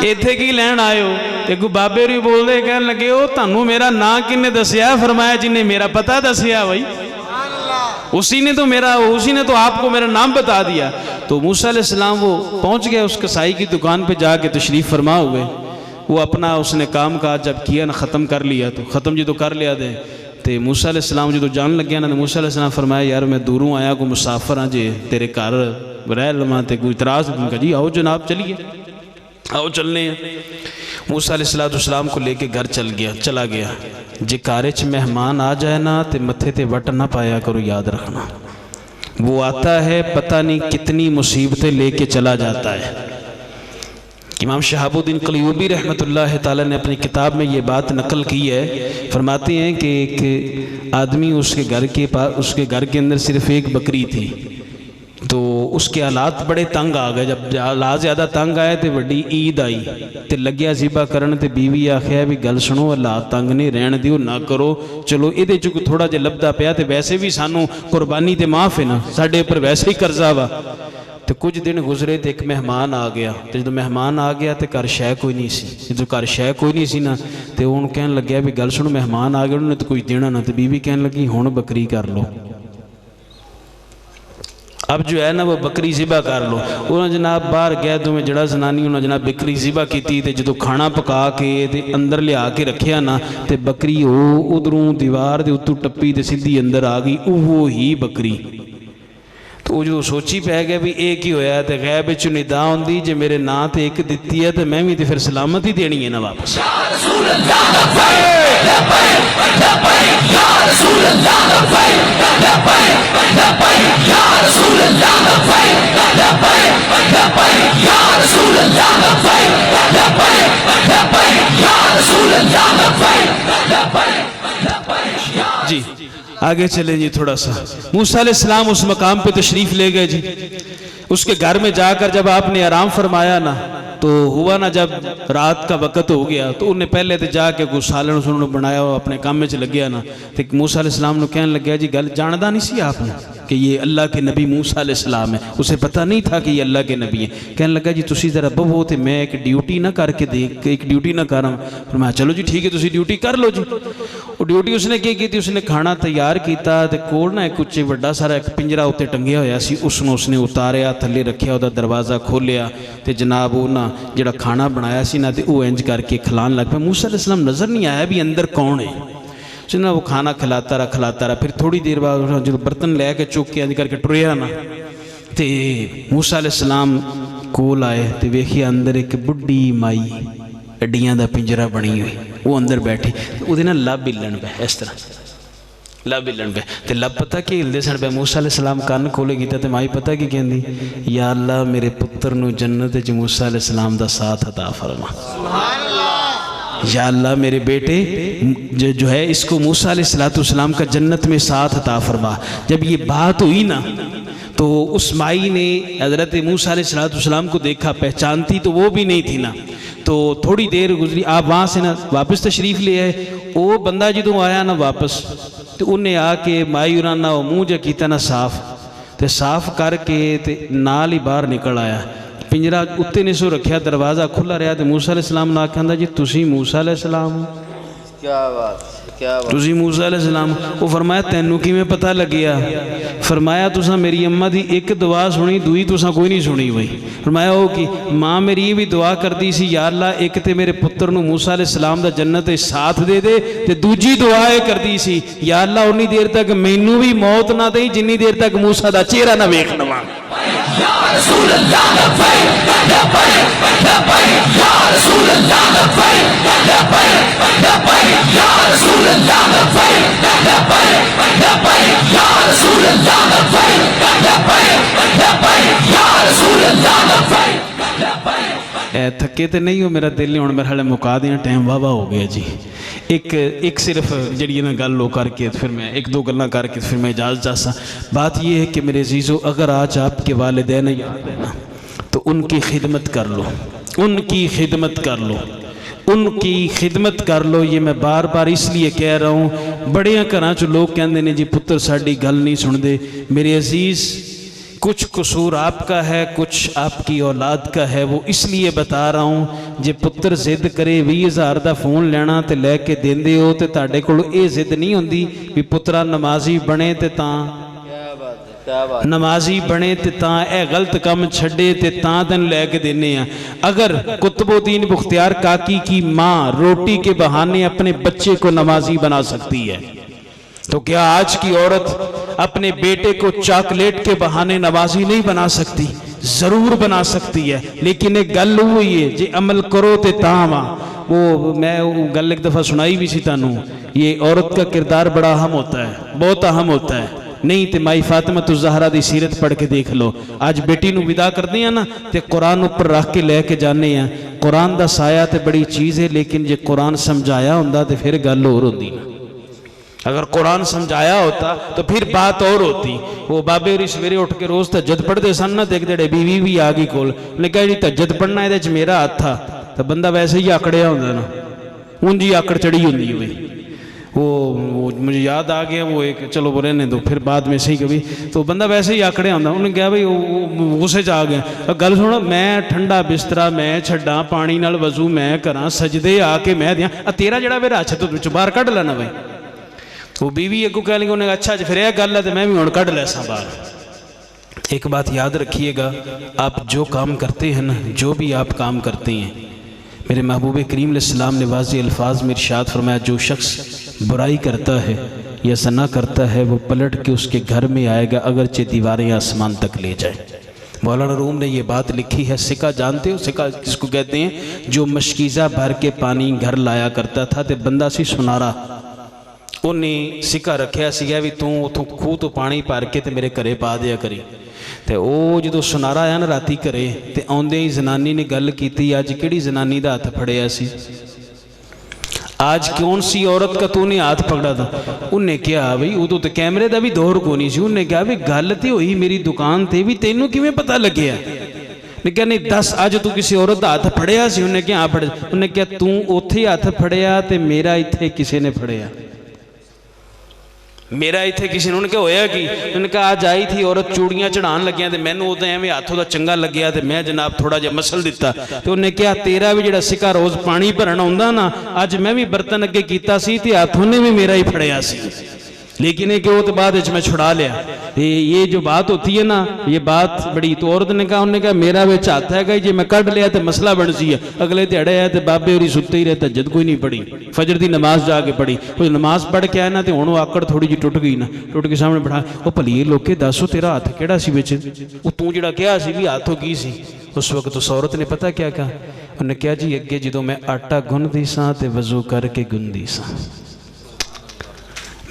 इत्थे की लैण आए हो? ते कोई बाबे होरी बोलदे कहन लगे ओ तुहानू मेरा नां किन्ने दस्या? फरमाया जिन्हें मेरा पता दस्या भाई, उसी ने तो आपको मेरा नाम बता दिया। तो मूसा अलैहिस्सलाम वो पहुंच गया उस कसाई की दुकान पे जाके तशरीफ़ फरमा हुए। वो अपना उसने काम काज जब किया ना, ख़त्म कर लिया, तो ख़त्म जो तो कर लिया ते मूसा अलैहिस्सलाम जो जान लग गया ना, मूसा अलैहिस्सलाम फरमाया यार मैं दूरों आया, को मुसाफिर हाँ जे तेरे घर रह लवां, ते कोई इतराज़? जी आओ जनाब चलिए, आओ चलने हैं। मूसा अलैहिस्सलाम को लेके घर चला गया। जे घर च मेहमान आ जाए ना, तो मत्थे ते वट ना पाया करो, याद रखना। वो आता है पता नहीं कितनी मुसीबतें लेके चला जाता है। इमाम शहाबुद्दीन कलयूबी रहमतुल्लाह ताला ने अपनी किताब में ये बात नकल की है। फरमाते हैं कि एक आदमी उसके घर के अंदर सिर्फ एक बकरी थी, तो उसके हालात बड़े तंग आ गए। जब हालात ज़्यादा तंग आए तो वड्डी ईद आई, तो लग्या ज़िबा करन, ते बीवी आख्या भी गल सुनो, हालात तंग नहीं रहन दिओ, ना करो, चलो ये थोड़ा जिहा लभदा पिया, तो वैसे भी सानू कुर्बानी तो माफ़ है ना, साडे उपर वैसे ही कर्जा वा। तो कुछ दिन गुजरे तो एक मेहमान आ गया, तो जो मेहमान आ गया तो घर शह कोई नहीं सी। जो घर शह कोई नहीं सी ना, तो उन्होंने कहन लग्या भी गल सुनो, मेहमान आ गए, उन्होंने तो कुछ देना ना। तो बीवी कहन लगी हुण बकरी कर लो, अब जो है ना वो बकरी ज़िबा कर लो। उन्होंने जनाब बाहर गया, तुम्हें जड़ा जनानी उन्होंने जनाब बकरी ज़िबा की थी, तो जो खाना पका के ते अंदर लिया के रखिया ना, तो बकरी वो उधरों दीवार के उत्तों टप्पी तो सीधी अंदर आ गई, वो ही बकरी। तो वो जो सोची पै गया भी एक ही होया, तो गैब विच निदा आउंदी जे मेरे नां ते एक दित्ती है, तो मैं भी तो फिर सलामत ही देनी है ना वापस। जी आगे चले जी थोड़ा सा। मूसा अलैहिस्सलाम उस मकाम पे तशरीफ़ ले गए जी। उसके घर में जाकर जब आपने आराम फरमाया ना, तो हुआ ना जब रात का वक़्त हो गया, तो उन्हें पहले तो जाके कुछ सालन सुन बनाया, अपने काम में लग गया ना। तो मूसा अलैहिस्सलाम ने कहने लगे जी गल जानदा नहीं सी आपने कि ये अल्लाह के नबी मूसा अलैहिस्सलाम है। उसे पता नहीं था कि ये अल्लाह के नबी है। कहने लगा जी तुसी ज़रा बवो तो मैं एक ड्यूटी ना करके देख एक ड्यूटी ना करा। फिर मैं चलो जी ठीक है तुसी ड्यूटी कर लो जी। वो ड्यूटी उसने की थी, उसने खाना तैयार किया तो कोल ना एक उच्चे वड्डा सारा एक पिंजरा उत्ते टंगिया होया सी, उसनों उसने उतारिया थल्ले रखिया, उसका दरवाज़ा खोलिया तो जनाब वो ना जिहड़ा खाना बनाया सी ना तो वो इंज करके खिलान लग पाया। मूसा अलैहिस्सलाम नज़र नहीं आया भी अंदर कौन है। उसने वो खाना खिलाता रहा। फिर थोड़ी देर बाद जो बर्तन लैके चुक के इंज करके टुरिया ना तो मूसा अलैहिस्सलाम कोल आए तो वेखिया अंदर एक बुढ़ी माई हड्डियां का पिंजरा बनी हुई, वो अंदर बैठी वो लब हिलन पे इस तरह लब हिलन पे तो लब पता कि हिलते सन पे। मूसा अलैहिस्सलाम कन्न खोले किया तो माई पता की कहती या अल्लाह मेरे पुत्र नूं जन्नत च मूसा अलैहिस्सलाम दा साथ अता फरमा। या अल्लाह मेरे बेटे जो है इसको मूसा अलैहिस्सलाम का जन्नत में साथ अता फरमा। जब ये बात हुई ना तो उस माई ने हज़रत मूसा अलैहिस्सलाम को देखा, पहचानती तो वो भी नहीं थी ना। तो थोड़ी देर गुजरी, आप वहाँ से ना वापस तशरीफ़ ले आए। वो बंदा जो आया ना वापस तो उन्हें आके माई उन्होंने ना वो मूँह जो किया ना साफ तो साफ करके ते नाल ही बाहर निकल आया। पिंजरा उत्ते नहीं सो रखिया, दरवाज़ा खुला रहा तो मूसा अलैहिस्सलाम ने आख्या जी तुसी मूसा अलैहिस्सलाम हो। क्या बात क्या बात। तुसी मूसा अलैहिस्सलाम। वो फरमाया तैनू किवें पता लग्या। फरमाया तुसा मेरी अम्मा दी एक दुआ सुनी, दूई तुसा कोई नहीं सुनी बई। फरमाया वो कि माँ मेरी ये भी दुआ करती सी या अल्लाह एक तो मेरे पुत्र नूं मूसा अलैहिस्सलाम दा जन्नत विच साथ दे दे ते दूजी दुआ ये करती सी या अल्लाह उन्नी देर तक मैनू भी मौत ना दई जिन्नी देर तक मूसा दा चेहरा ना वेख लवां। थके तो नहीं हो, मेरा दिल नहीं, मेरे हाले मुका देना टाइम वाह हो गया जी। एक सिर्फ जी ना गल करके फिर मैं एक दो गल्लां करके फिर मैं इजाज़त चाहता। बात यह है कि मेरे अजीज़ों अगर आज आपके वालिदैन याद है ना तो उनकी खिदमत कर लो, उनकी खिदमत कर लो, उनकी खिदमत कर लो। ये मैं बार बार इसलिए कह रहा हूँ, बड़िया घरां च लोग कहते हैं जी पुत्र साड़ी गल नहीं सुनते। मेरे अजीज़ कुछ कसूर आपका है, कुछ आपकी औलाद का है। वो इसलिए बता रहा हूँ जे पुत्र जिद करे 20,000 का फोन लेना तो लैके देंदे हो तो तुहाडे कोल ये जिद नहीं होंदी भी पुत्रा नमाजी बने तो नमाजी बने तो यह गलत काम छड़े तो तेन लैके देने। अगर कुतुबुद्दीन बुख्तियार काकी की माँ रोटी के बहाने अपने बच्चे को नमाजी बना सकती है तो क्या आज की औरत अपने बेटे को चॉकलेट के बहाने नवाजी नहीं बना सकती? जरूर बना सकती है, लेकिन एक गल हुई है जे अमल करो तो तावा। वो मैं वो गल एक दफ़ा सुनाई भी सी तानू, ये औरत का किरदार बड़ा अहम होता है, बहुत अहम होता है। नहीं तो माई फातिमा तो ज़हरा दी सीरत पढ़ के देख लो। आज बेटी नू विदा करते हैं ना तो कुरान उपर रख के लैके जाने हैं। कुरान का साया तो बड़ी चीज़ है, लेकिन जे कुरान समझाया होंदा तो फिर गल होर होंदी ना। अगर कुरान समझाया होता तो फिर बात और होती। वो बाबे होरी सवेरे उठ के रोज़ तहज्जुद पढ़ते सन ना, देख जेड़े बीवी भी आ गई कोल, उन्हें कहा जी तहज्जुद पढ़ना ये मेरा हाथ था तो बंदा वैसे ही आकड़िया होंदा ना, उंज ही आकड़ चढ़ी होंदी है। वो मुझे याद आ गया वो एक, चलो वो रहने दो फिर बाद में सही कभी, तो बंदा वैसे ही आकड़िया होंदा। उन्हें कहा भाई गुस्से च आ गया, गल सुनो मैं ठंडा बिस्तरा मैं छड्डा पानी नाल वजू मैं करा सजदे आके मैं दियाँ तेरा जड़ा मेरा हथ तो विच बाहर कढ़ लेना भाई। वो बीवी अगू कह लेंगे उन्हें अच्छा फिर यह गल है तो मैं भी हुण कढ़ लैसा बाहर। एक बात याद रखिएगा, आप जो काम करते हैं ना, जो भी आप काम करते हैं, मेरे महबूब करीम अलैहिस्सलाम ने वाज़ेह अल्फाज में इरशाद फरमाया जो शख्स बुराई करता है या ज़ना करता है वो पलट के उसके घर में आएगा अगरचे दीवारें आसमान तक ले जाए। मौलाना रूम ने ये बात लिखी है। सिक्का जानते हो सिक्का किसको कहते हैं? जो मशकीज़ा भर के पानी घर लाया करता था तो बंदा सी सुनारा, उन्हें सिक्का रखिया सीगा भी तू उतों खूह तो पानी भर के तो मेरे घरे पा दिया करी। तो वो जो सुनारा आया ना राती घरे तो आउंदे ही जनानी ने गल की, अज किहड़ी जनानी का हथ फड़िया सी, आज कौन सी औरत का तूने हाथ पकड़ा था? उन्हें कहा भाई उदों तो कैमरे का भी दौर को नहीं सी। उन्हें कहा भी गल तो हुई मेरी दुकान ते भी तेनों किवें पता लग्या? उन्हें कहा नहीं दस अज तू किसी औरत का हथ फड़िया सी? उन्हें कहा फड़। उन्हें कहा तू उत्थे हथ फड़िया तो मेरा इत्थे किसी ने फड़िया? मेरा इतने किसी ने उन्होंने होया कि उन्होंने कहा आज आई थी औरत चूड़ियाँ चढ़ान लगिया तो मैंने उदों एवं हाथों का चंगा लग्या तो मैं जनाब थोड़ा जिहा मसल दिता तो उन्हें कहा तेरा भी जिहड़ा सिक्का रोज़ पानी भरन आउंदा ना अज मैं भी बर्तन अगे कीता सी ते हाथों ने भी मेरा ही फड़िया सी लेकिन एक वो तो बाद मैं छुड़ा लिया। ये जो बात होती है ना ये बात बड़ी तो औरत ने कहा उन्हें कहा मेरा विच हाथ है जे मैं कढ़ लिया तो मसला बन सी है अगले दिहाड़े है तो बाबे होरी सुते ही रहे तहज्जुद कोई नहीं पढ़ी फजर की नमाज जाके पढ़ी वो नमाज पढ़ के आया ना तो हुण आकड़ थोड़ी जी टुट गई ना टुट के सामने बैठा वो भलीए लोके दसो तेरा हाथ किहड़ा सी विच वो तू जिहड़ा कहा सी भी हाथों की सी। उस वक्त उस औरत ने पता क्या कहा उन्हें कहा जी अगे जो मैं आटा गुनदी सां ते वजू करके गुनदी सां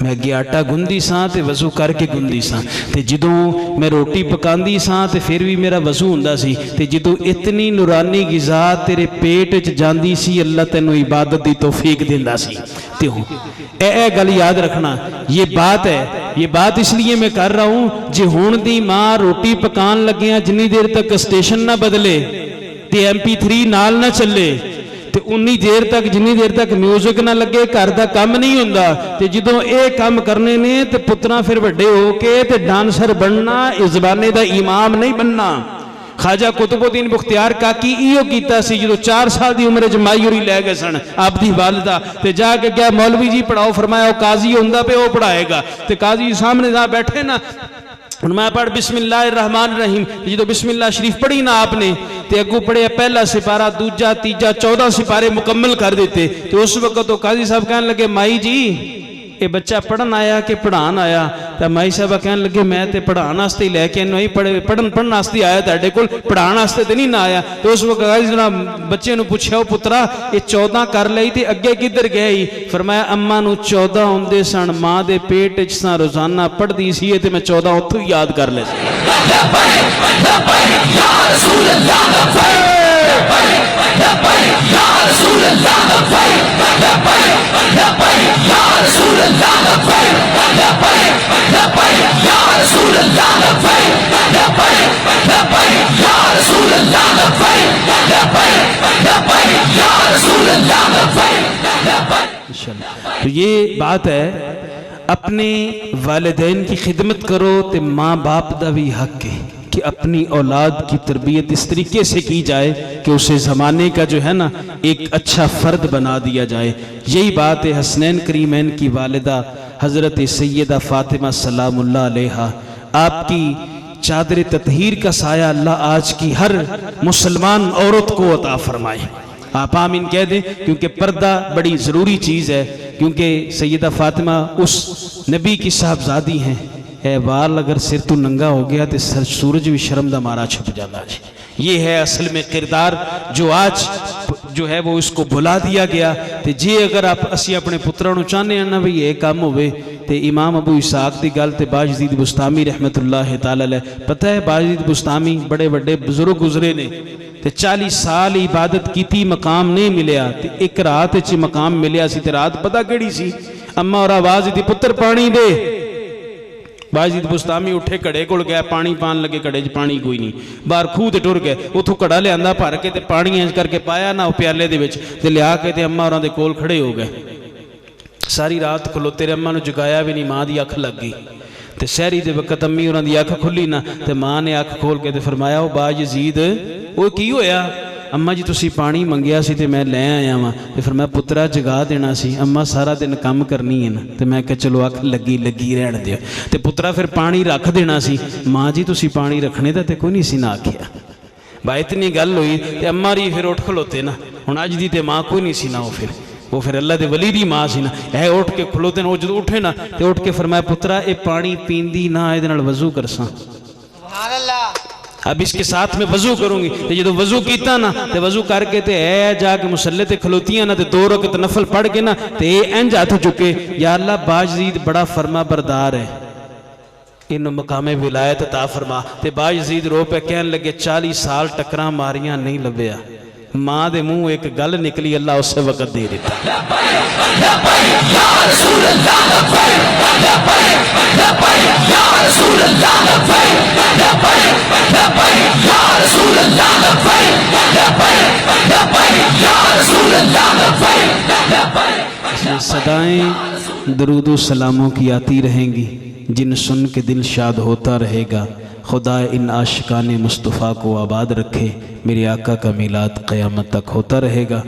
मैं अगे आटा गुंदी सां ते वजू करके गुंदी सां ते जदों मैं रोटी पकांदी सां ते फिर भी मेरा वजू हुंदा सी ते जदों इतनी नूरानी गिज़ा तेरे पेट च जांदी सी अल्लाह तैनूं इबादत दी तौफीक दिंदा सी। ते ए गल याद रखना ये बात इसलिए मैं कर रहा हूँ जे हुण दी माँ रोटी पकान लगिया जिन्नी देर तक स्टेशन ना बदले ते MP3 नाल ना चले तो उन्नी देर तक जिन्नी देर तक म्यूजिक ना लगे घर का काम नहीं होंदा ते जदों ये काम करने ने ते पुत्रा फिर वड्डे हो के ते डांसर बनना इस ज़माने दा इमाम नहीं बनना। ख्वाजा कुतुबुद्दीन बख्तियार काकी इहो कीता सी जदों 4 साल की उम्र च माई होरी लै गए सन आपदी वालिदा ते जाके क्या मौलवी जी पढ़ाओ फरमाया काजी हुंदा पे वो पढ़ाएगा ते काजी सामने जा बैठे ना मैं पढ़ बिस्मिल्लाहिर्रहमानिर्रहीम जो बिस्मिल्लाह शरीफ पढ़ी ना आपने तो अगू पढ़े पहला सिपारा दूजा तीजा 14 सिपारे मुकम्मल कर देते। तो उस वक्त तो काजी साहब कहने लगे माई जी ये बच्चा पढ़न आया कि पढ़ान आया तो माई साहब कहने लगे मैं तो पढ़ाने वास्ते ही लैके नहीं पढ़न वास्ते आया तेरे को पढ़ाने वास्ते तो नहीं ना आया। तो उस वक्त काजी जनाब बच्चे ने पूछा पुत्रा ये 14 कर ली तो अगे किधर गए ही फरमाया अम्मा नू 14 आउंदे सन माँ के पेट च सां रोजाना पढ़ती सी तो मैं 14 उत्थों ही याद कर ले। तो ये बात है अपने वालिदैन की खिदमत करो तो माँ बाप का भी हक है कि अपनी औलाद की तरबियत इस तरीके से की जाए कि उसे ज़माने का जो है ना एक अच्छा फ़र्द बना दिया जाए। यही बात है हसनैन करीमैन की वालिदा हज़रत सैयदा फ़ातिमा सलामुल्लाह अलैहा आपकी चादर ततहीर का साया अल्लाह आज की हर मुसलमान औरत को अता फरमाए। आप आमीन कह दें क्योंकि पर्दा बड़ी ज़रूरी चीज़ है क्योंकि सैयदा फ़ातिमा उस नबी की साहबजादी हैं। ए वाल अगर सिर तो नंगा हो गया तो सर सूरज भी शर्म दा मारा छुप जाता है। ये है असल में किरदार जो आज जो है वो इसको भुला दिया गया। तो जे अगर आप असी अपने पुत्रों को चाहते हैं ना भी ये काम होवे तो इमाम अबू इसहाक की गल तो बायज़ीद बुस्तामी रहमतुल्लाह तआला अलैह पता है बायज़ीद बुस्तामी बड़े बड़े बुजुर्ग गुजरे ने तो 40 साल इबादत की मकाम नहीं मिलया तो एक रात च मकाम मिलया सी ते रात पता केड़ी सी अम्मा और आवाज़ दी पुत्र पानी दे। बायज़ीद बुस्तामी उठे घड़े कोल गया पानी पान लगे घड़े च पानी कोई नहीं बाहर खूह ते टुर गए उतों घड़ा लिया भर के ते पानी इंज करके पाया ना प्याले दे विच ते लिया के ते अम्मा होरां दे कोल खड़े हो गए। सारी रात खलोते रहे अम्मा नूं जगाया भी नहीं माँ की अख लग गई तो शहरी के वक्त अम्मी होरां दी अख खुली ना तो माँ ने अख खोल के ते फरमाया वो बायज़ीद वो की होया अम्मा जी तुसी पानी मंगया सी ते मैं लै आया वां ते फिर मैं पुत्रा जगा देना सी अम्मा सारा दिन काम करनी है ना तो मैं कहा चलो अख लगी लगी रहन दिओ ते पुत्रा फिर पानी रख देना सी माँ जी तुसी पानी रखने दा ते कोई नहीं सी ना आखिया भाई इतनी गल हुई ते अम्मा री फिर उठ खलोते ना हुण अज दी ते माँ कोई नहीं सी ना वो फिर अल्लाह दे वली दी माँ सी ना है उठ के खलोते ना जो उठे ना तो उठ के फरमाया पुत्रा ये पानी पींदी ना इहदे नाल वजू करसां सुभान अल्लाह अब इसके साथ में वजू करूंगी तो जो वजू किया ना तो वजू करके ते है जाके मुसल्ले ते खलोतियां ना तो 2 रकअत नफल पढ़ के ना तो इंज हाथ चुके या अल्लाह बायज़ीद बड़ा फरमा बरदार है इन मकामे विलायत अता फरमा ते बायज़ीद रो पे कहने लगे 40 साल टकरा मारियां नहीं लभ्या माँ दे मुंह एक गल निकली अल्लाह उस वक्त दे देता। सदाएं दरूद सलामों की आती रहेंगी, जिन सुन के दिल शाद होता रहेगा। खुदा इन आशिकाने मुस्तफ़ा को आबाद रखे, मेरे आका का मिलाद क़यामत तक होता रहेगा।